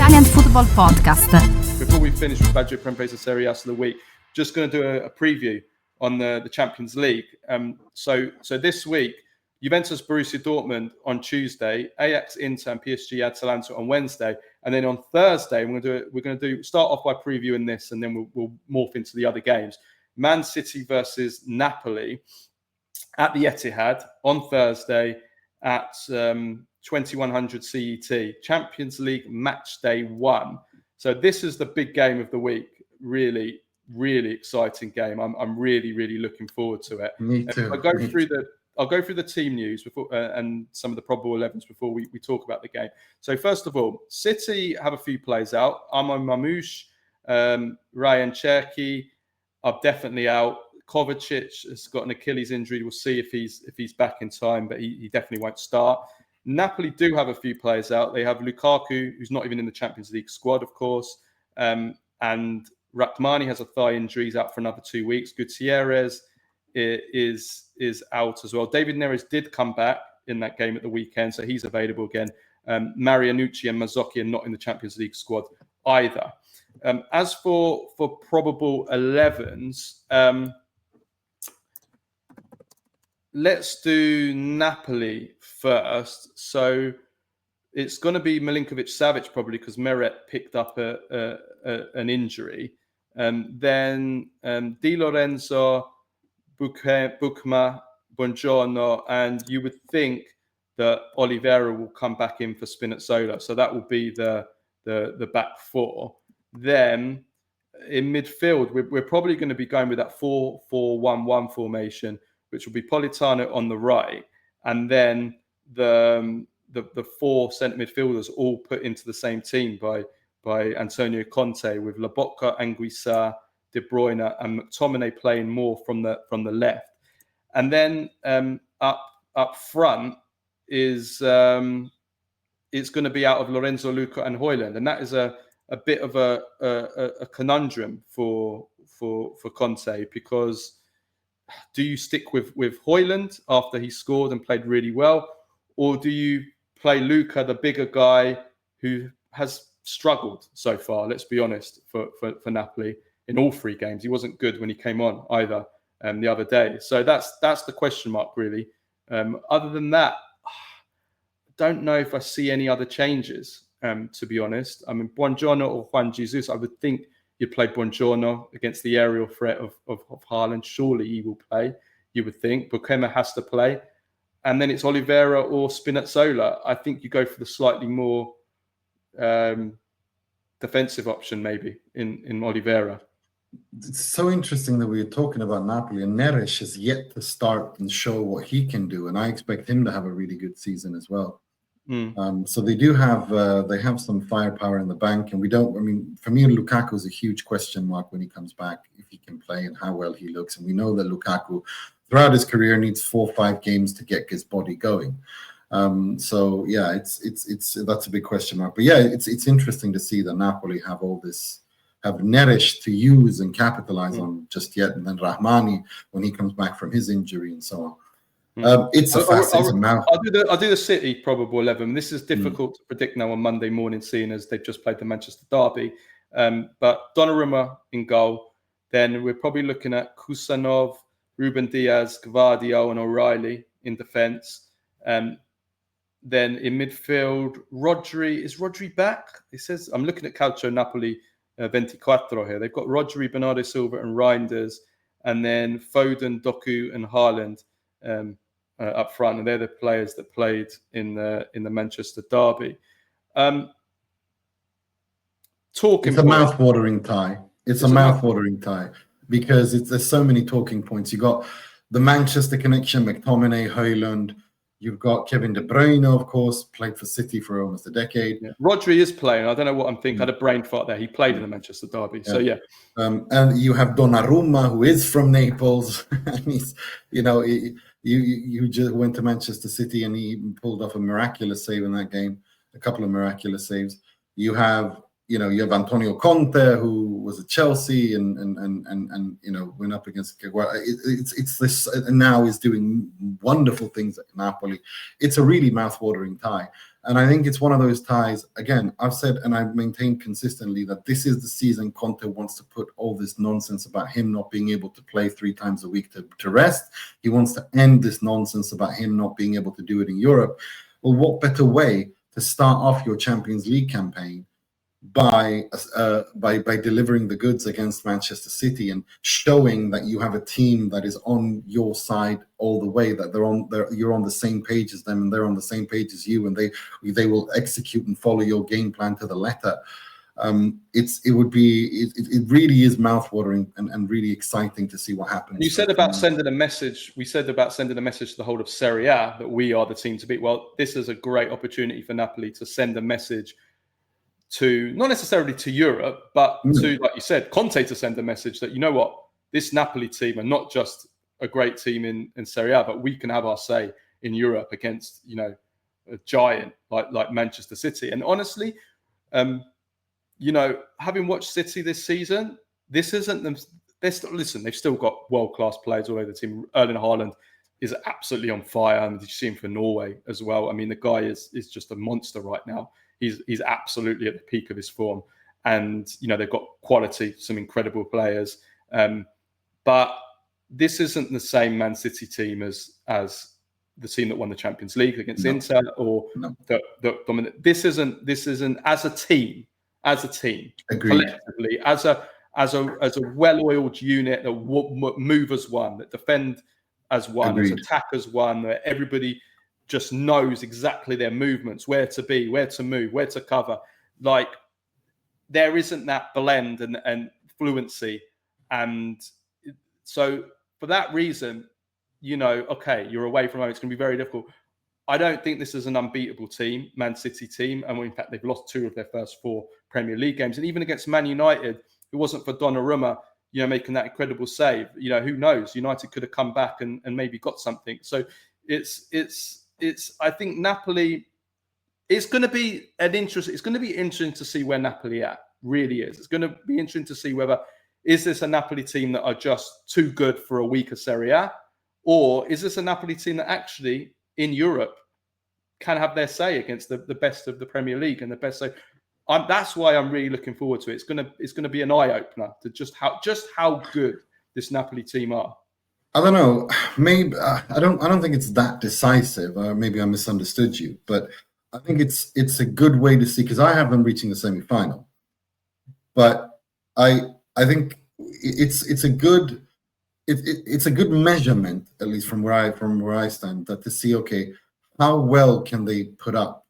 Italian Football Podcast. Before we finish with Budget Prempesa Serie A of the week, just going to do a preview on the Champions League. So this week, Juventus, Borussia Dortmund on Tuesday, Ajax, Inter, and PSG Atalanta on Wednesday, and then on Thursday we're going to start off by previewing this, and then we'll morph into the other games. Man City versus Napoli at the Etihad on Thursday at 2100 CET. Champions League match day 1. So this is the big game of the week. Really, really exciting game. I'm really, really looking forward to it. Me too. I'll go through the team news before and some of the probable 11s before we talk about the game. So first of all, City have a few players out. Armand Mamouche, Ryan Cherki are definitely out. Kovacic has got an Achilles injury. We'll see if he's back in time, but he definitely won't start. Napoli do have a few players out. They have Lukaku, who's not even in the Champions League squad, of course, and Rachmani has a thigh injury. He's out for another 2 weeks. Gutierrez is out as well. David Neres did come back in that game at the weekend, so he's available again. Marianucci and Mazzocchi are not in the Champions League squad either. As for probable 11s, let's do Napoli first. So it's going to be Milinkovic-Savic probably because Meret picked up an injury. Then Di Lorenzo, Bukma, Buongiorno, and you would think that Oliveira will come back in for Spinazzola. So that will be the back four. Then in midfield, we're probably going to be going with that 4-4-1-1 formation, which will be Politano on the right, and then the 4 centre midfielders all put into the same team by Antonio Conte, with Lobotka, Anguissa, De Bruyne, and McTominay playing more from the left. And then up front is it's going to be out of Lorenzo, Luca, and Højlund, and that is a bit of a conundrum for Conte, because do you stick with Højlund after he scored and played really well, or do you play Luca, the bigger guy who has struggled so far? Let's be honest, for Napoli in all 3 games, he wasn't good when he came on either the other day. So that's the question mark really. Other than that, I don't know if I see any other changes. To be honest, I mean, Buongiorno or Juan Jesus, I would think you'd play Buongiorno against the aerial threat of Haaland. Surely he will play, you would think. Bukema has to play. And then it's Oliveira or Spinazzola. I think you go for the slightly more defensive option maybe in Oliveira. It's so interesting that we're talking about Napoli, and Neres is yet to start and show what he can do. And I expect him to have a really good season as well. So they do have some firepower in the bank, and for me, Lukaku is a huge question mark when he comes back, if he can play and how well he looks. And we know that Lukaku throughout his career needs 4 or 5 games to get his body going. So yeah, it's that's a big question mark. But yeah, it's interesting to see that Napoli have Neres to use and capitalize on just yet, and then Rachmani when he comes back from his injury and so on. It's a fascinating mouth. I'll do the City probable 11. This is difficult to predict now on Monday morning, seeing as they've just played the Manchester derby. But Donnarumma in goal. Then we're probably looking at Kusanov, Ruben Diaz, Gvardiol, and O'Reilly in defence. Then in midfield, Rodri. Is Rodri back? It says, I'm looking at Calcio Napoli 24 here. They've got Rodri, Bernardo Silva, and Reinders, and then Foden, Doku, and Haaland up front, and they're the players that played in the Manchester derby. Talking. It's a mouth-watering tie. It's a mouth-watering tie because there's so many talking points. You got the Manchester connection, McTominay, Højlund. You've got Kevin De Bruyne, of course, played for City for almost a decade. Yeah. Rodri is playing. I don't know what I'm thinking. I had a brain fart there. He played in the Manchester derby. Yeah. So, yeah. And you have Donnarumma, who is from Naples. And he's, you just went to Manchester City and he pulled off a miraculous save in that game, a couple of miraculous saves. You have you have Antonio Conte, who was at Chelsea and went up against it's this, and now is doing wonderful things at Napoli. It's a really mouth-watering tie. And I think it's one of those ties, again, I've said and I've maintained consistently that this is the season Conte wants to put all this nonsense about him not being able to play 3 times a week to rest. He wants to end this nonsense about him not being able to do it in Europe. Well, what better way to start off your Champions League campaign by delivering the goods against Manchester City and showing that you have a team that is on your side all the way, that you're on the same page as them and they're on the same page as you, and they will execute and follow your game plan to the letter. It really is mouthwatering and really exciting to see what happens. You said about sending a message. We said about sending a message to the whole of Serie A that we are the team to beat. Well, this is a great opportunity for Napoli to send a message to, not necessarily to Europe, but to, like you said, Conte to send a message that, you know what, this Napoli team are not just a great team in Serie A, but we can have our say in Europe against, a giant like Manchester City. And honestly, having watched City this season, this isn't them. They've still got world-class players all over the team. Erling Haaland is absolutely on fire. And did you see him for Norway as well? I mean, the guy is just a monster right now. He's absolutely at the peak of his form. And, they've got quality, some incredible players. But this isn't the same Man City team as the team that won the Champions League against Inter or the dominant. This isn't as a team, collectively, as a well-oiled unit that move as one, that defend as one, as attack as one, that everybody just knows exactly their movements, where to be, where to move, where to cover. Like, there isn't that blend and fluency. And so for that reason, okay, you're away from home, it's going to be very difficult. I don't think this is an unbeatable team, Man City team. And in fact, they've lost 2 of their first 4 Premier League games. And even against Man United, if it wasn't for Donnarumma, making that incredible save, who knows? United could have come back and maybe got something. So I think Napoli, it's going to be interesting to see where Napoli at, really is. It's going to be interesting to see whether, is this a Napoli team that are just too good for a weaker Serie A? Or is this a Napoli team that actually, in Europe, can have their say against the best of the Premier League and the best? So that's why I'm really looking forward to it. It's going to be an eye-opener to just how good this Napoli team are. I don't know. Maybe I don't think it's that decisive. Maybe I misunderstood you, but I think it's a good way to see, because I have them reaching the semi-final. But I think it's a good measurement, at least from where I stand, that to see, okay, how well can they put up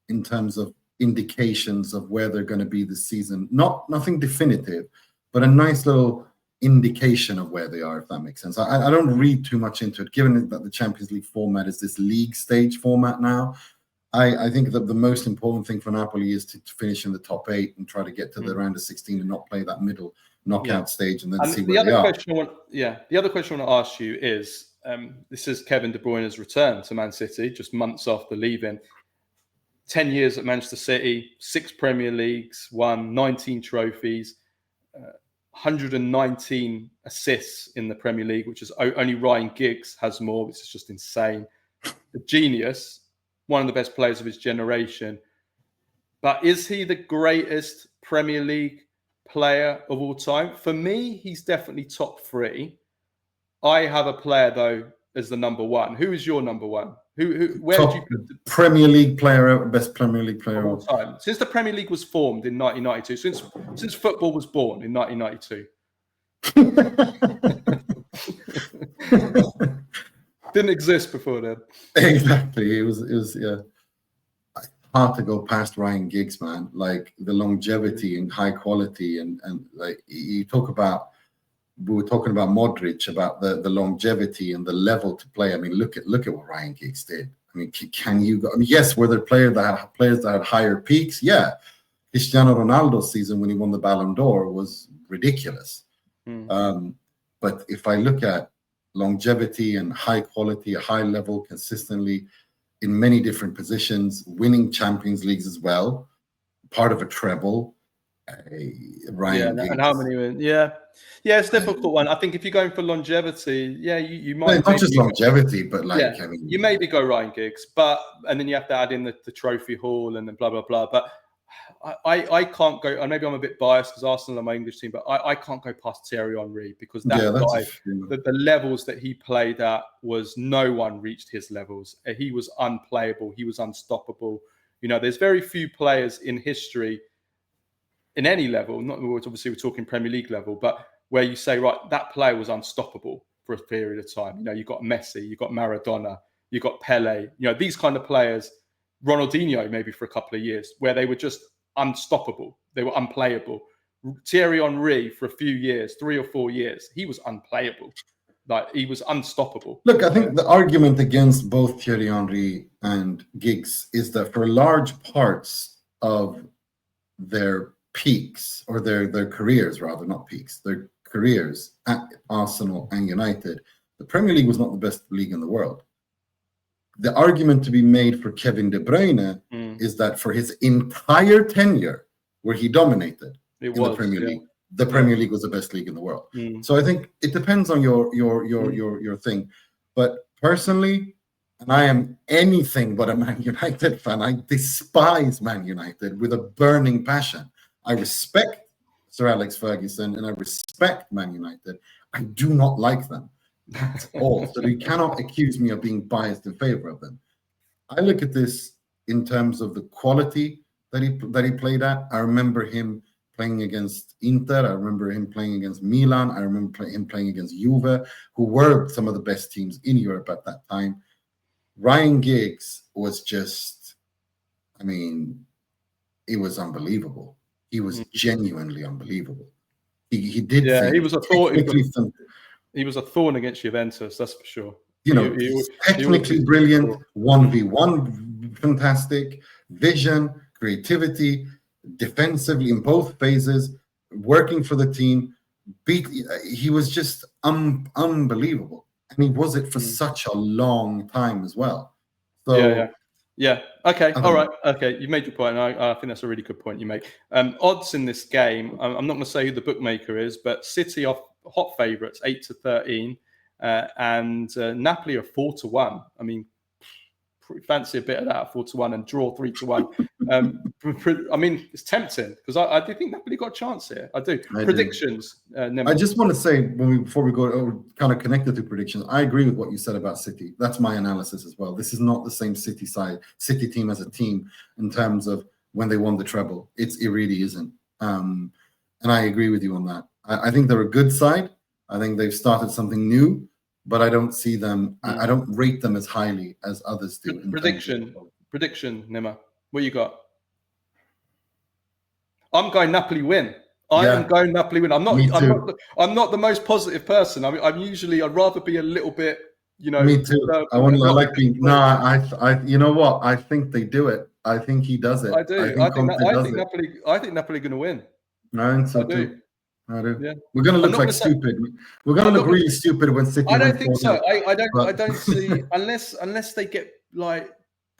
in terms of indications of where they're going to be this season. Nothing definitive, but a nice little indication of where they are, if that makes sense. I don't read too much into it, given that the Champions League format is this league stage format now. I think that the most important thing for Napoli is to finish in the top 8 and try to get to the round of 16 and not play that middle knockout stage and then see where they are. The other question I want to ask you is, this is Kevin De Bruyne's return to Man City, just months after leaving. 10 years at Manchester City, 6 Premier Leagues, won 19 trophies, 119 assists in the Premier League, which is only Ryan Giggs has more, which is just insane. A genius, one of the best players of his generation. But is he the greatest Premier League player of all time? For me, he's definitely top 3. I have a player, though, as the number 1. Who is your number 1? Where top did you put the Premier League player, best Premier League player of all time? Since the Premier League was formed in 1992, since football was born in 1992. Didn't exist before then. Exactly. It was hard to go past Ryan Giggs, man. Like the longevity and high quality and like you talk about. We were talking about Modric, about the longevity and the level to play. I mean, look at what Ryan Giggs did. I mean, can you go? I mean, yes, were there players that had higher peaks? Yeah, Cristiano Ronaldo's season when he won the Ballon d'Or was ridiculous. But if I look at longevity and high quality, a high level, consistently in many different positions, winning Champions Leagues as well, part of a treble. Ryan and how Giggs. many win? Yeah, it's a difficult one. I think if you're going for longevity, you No, might not just longevity, but like, yeah, I mean, you maybe go Ryan Giggs, and then you have to add in the trophy hall and then blah blah blah. But I can't go. And maybe I'm a bit biased because Arsenal are my English team, but I can't go past Thierry Henry because that guy, the levels that he played at was no one reached his levels. He was unplayable. He was unstoppable. There's very few players in history in any level. Not obviously we're talking Premier League level, but where you say, right, that player was unstoppable for a period of time. You've got Messi, you've got Maradona, you've got Pele. These kind of players. Ronaldinho maybe for a couple of years where they were just unstoppable. They were unplayable. Thierry Henry for a few years, 3 or 4 years, he was unplayable. Like he was unstoppable. Look, I think the argument against both Thierry Henry and Giggs is that for large parts of their peaks or their careers, rather, not peaks, their careers at Arsenal and United, the Premier League was not the best league in the world. The argument to be made for Kevin De Bruyne is that for his entire tenure, where he dominated the Premier League, the Premier League was the best league in the world. So I think it depends on your thing. But personally, and I am anything but a Man United fan. I despise Man United with a burning passion. I respect Sir Alex Ferguson and I respect Man United. I do not like them. That's all. So you cannot accuse me of being biased in favor of them. I look at this in terms of the quality that he played at. I remember him playing against Inter. I remember him playing against Milan. I remember him playing against Juve, who were some of the best teams in Europe at that time. Ryan Giggs was just, I mean, it was unbelievable. He was genuinely unbelievable. He did. Yeah, he was a thought. He was a thorn against Juventus, that's for sure. He's technically brilliant, 1v1 fantastic, vision, creativity, defensively in both phases, working for the team. He was just unbelievable. And he was it for such a long time as well. So yeah. Okay, all right. Okay, you made your point. And I think that's a really good point you make. Odds in this game, I'm not going to say who the bookmaker is, but City are hot favourites, 8-13, and Napoli are 4-1. I mean, fancy a bit of that, 4-1, and draw 3-1. I mean, it's tempting because I do think Napoli got a chance here. I do. Predictions. I just want to say before we go, kind of connected to predictions. I agree with what you said about City. That's my analysis as well. This is not the same City team as a team in terms of when they won the treble. It really isn't. And I agree with you on that. I think they're a good side. I think they've started something new, but I don't see them. I don't rate them as highly as others do. Prediction, Nima. What you got? I'm going Napoli win. I'm going Napoli win. I'm not the most positive person. I'm usually. I'd rather be a little bit. Me too. I like being. I. You know what? I think they do it. I think he does it. I do. I think Napoli going to win. I think so too. I do. Yeah. We're going to look like stupid. We're going to look really stupid when City. I don't think so. I don't see unless they get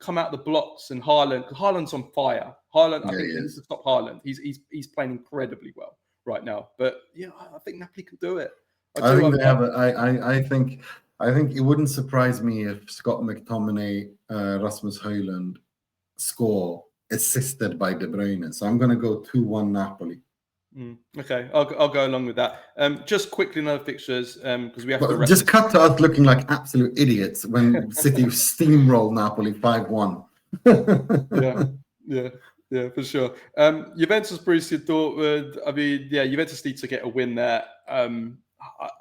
come out the blocks and Haaland's on fire. Haaland, I think they need to stop Haaland. He's playing incredibly well right now. But yeah, I think Napoli can do it. I think they have. I think it wouldn't surprise me if Scott McTominay, Rasmus Højlund score assisted by De Bruyne. So I'm going to go 2-1 Napoli. Okay, I'll go along with that. Just quickly, another fixtures because we have to just cut to us looking like absolute idiots when City steamroll Napoli 5-1. Yeah, for sure. Juventus, Borussia Dortmund. I mean, yeah, Juventus need to get a win there.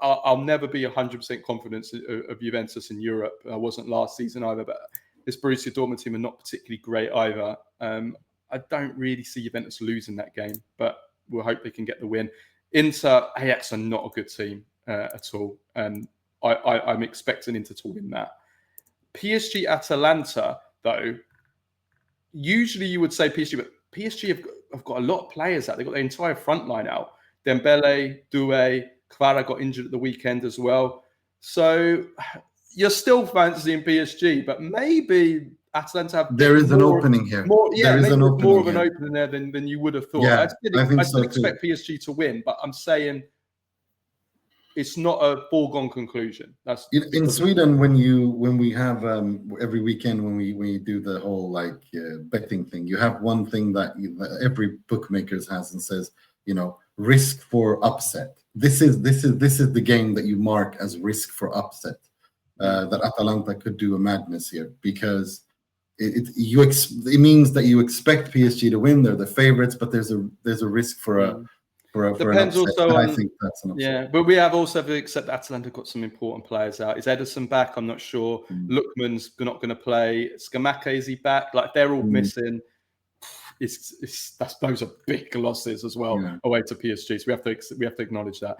I'll never be 100% confident of Juventus in Europe. I wasn't last season either, but this Borussia Dortmund team are not particularly great either. I don't really see Juventus losing that game, but we'll hope they can get the win. Inter, Ajax are not a good team at all. I'm expecting Inter to win that. PSG, Atalanta, though, usually you would say PSG, but PSG have got a lot of players out. They've got their entire front line out. Dembele, Doué, Kvara got injured at the weekend as well. So you're still fancying PSG, but maybe Atalanta have there is an opening here. There is an opening more of an here. opening there than you would have thought. Yeah, I think I so still expect PSG to win, but I'm saying it's not a foregone conclusion. That's in Sweden when we have every weekend when we do the whole like betting thing. You have one thing that every bookmakers has and says, risk for upset. This is the game that you mark as risk for upset. That Atalanta could do a madness here because it means that you expect PSG to win. They're the favorites, but there's a risk for an depends upset. also on, I think that's an upset. Yeah, but we have also to accept that Atalanta got some important players out. Is Ederson back? I'm not sure. Lookman's not going to play. Scamacca, is he back? Like they're all missing. Those are big losses as well away to PSG. So we have to acknowledge that.